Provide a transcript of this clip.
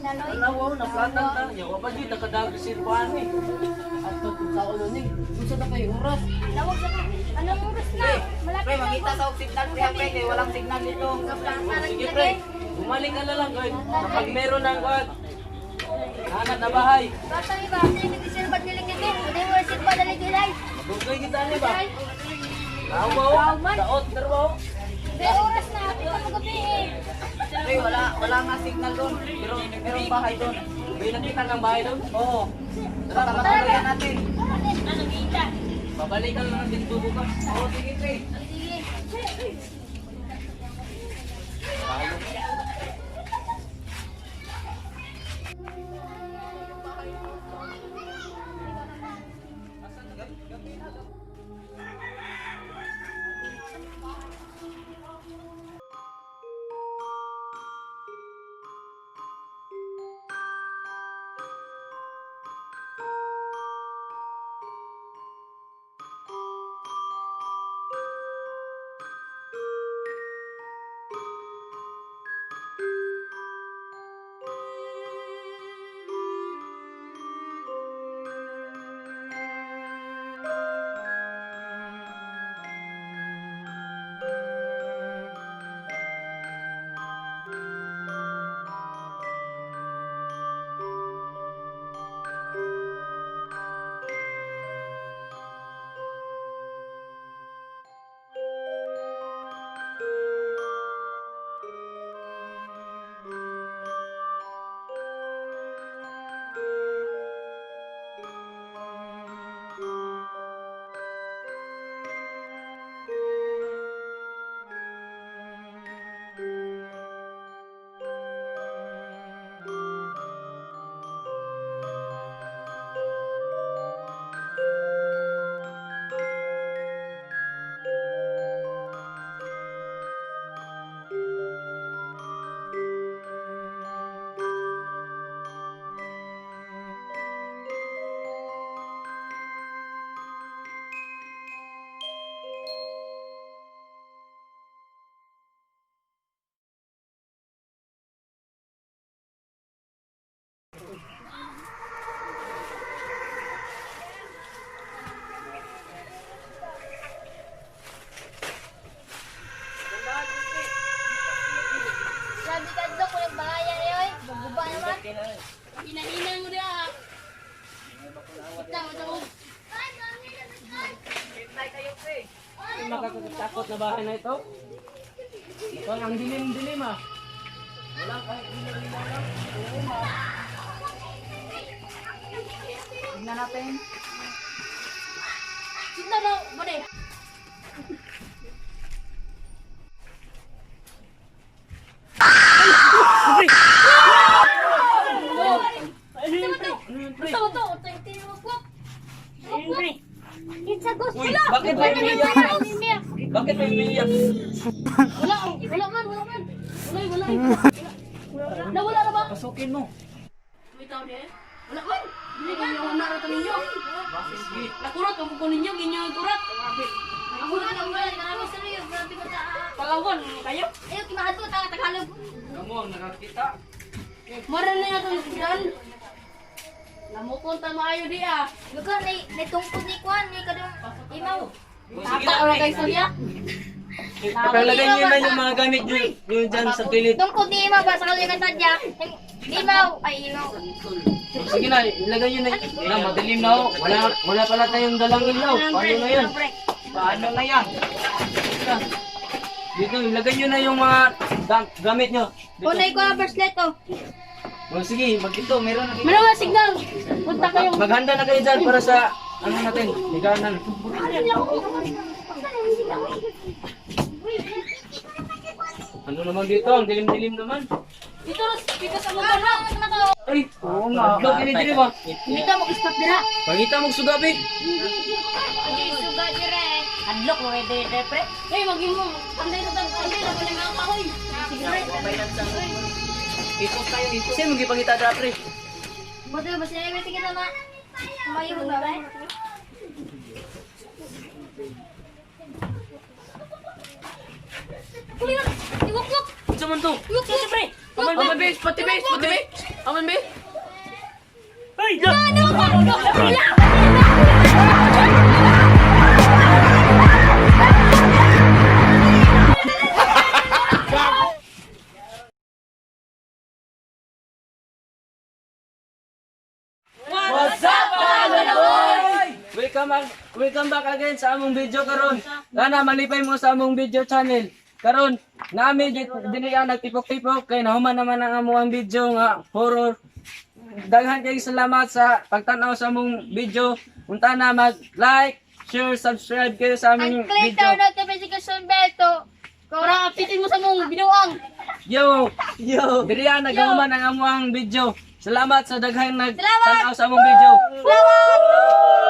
signal oy. Alaw, naplatan ta. Yawa pa dito, nakadago si Juan eh. At sa ulo ni, gusto na kayo oras. Lawag sa anong oras na? Malapit Pre, na makita ako. sa signal pre, pre, kaya walang signal dito. Sige pre, bumalik ka na lang Goy. Kapag meron ng Juan, hangat na bahay. Basta iba, hindi silbat niligid eh. Hindi mo silbat niligid. Dugay kita ni ba? Lawa, daot, darbaw. May oras na, ating pa magabi eh. Pre, wala nga signal doon. Pero merong bahay doon. May nakita kang bahay doon? Oo. Tara, matuluyan natin. Babalikan lang natin tubo ka. Oo, sige pre. Sige. Sabi ka doon kung yung bahayan niyo eh. Maguba naman. Hinahinan mo niya. Kita mo ito. Yung makakatakot na bahay na ito. Ito ang dilim-dilim ah. Wala kahit dilim-dilim lang. Tignan natin. Kita daw. Bade. Ito. Tingnan mo po. It's a ghost. Uy, bakit may umiiyak? Bakit may umiiyak? Wala man. Wala. Nawala na ba? Pasukin mo. May tao din? Wala man. Hindi ka yung narata ninyo. Sige. Nakurat, ang kukunin nyo, ganyan ang kurat. Ako na lang wala, marami sa riyo. Grabe ko sa Palawan, kayo? Ayaw, kimahan ko, Tagalog. Kamu ang nakakita. Mara na yung itong sidan. Namukon ta maayo di ah. Lugar, may tungkod ni Kwan, may kadang imaw. Sige Tata, wala na. kayo sorya. Palagay niyo na yung mga gamit nyo dyan sa pilit. Tungkod ni imaw ba sa kalingan tadya? Imaw, ay imaw. Sige na, ilagay nyo na. Wala, madilim na ho. Wala pala tayong dalang ilaw. Paano na yan? Paano na yan? Dito, ilagay nyo na yung mga gamit nyo. Unay ko ang bracelet oh. O sige, magkito, meron na. Manawa signal. Punta kayo. Maghanda na kayo dyan para sa ano natin, higanan. Ano naman dito? Ang dilim-dilim naman. Dito sa lugar na. Ay, oo nga. Adlaw kini ba? Dito mag-stop dira. Pangita mo sugabi. Okay, suga dire. Adlok mo kay dire pre. Eh, maging mo. Panday na wala nga kahoy. Sige pre. Ipos tayo, ipos. Sino magipangita dra pre? Bodo ba sila may tingin na kumayo mo ba? Kulihan, iwak-wak. Unsa man to? Iwak-wak pre. Pati base. Aman be? Welcome back again sa among video karon. Kana malipay mo sa among video channel. Karon nami dinhi nagtipok-tipok kay nahuman naman ang among video nga horror. Daghan kay salamat sa pagtan-aw sa among video. Unta na mag-like, share, subscribe kayo sa aming Click video. the notification bell to. Kora apitin mo sa mong binuang. Yo, diri nagahuman ang among video. Salamat sa daghang Salamat! nagtan-aw sa among video. Salamat!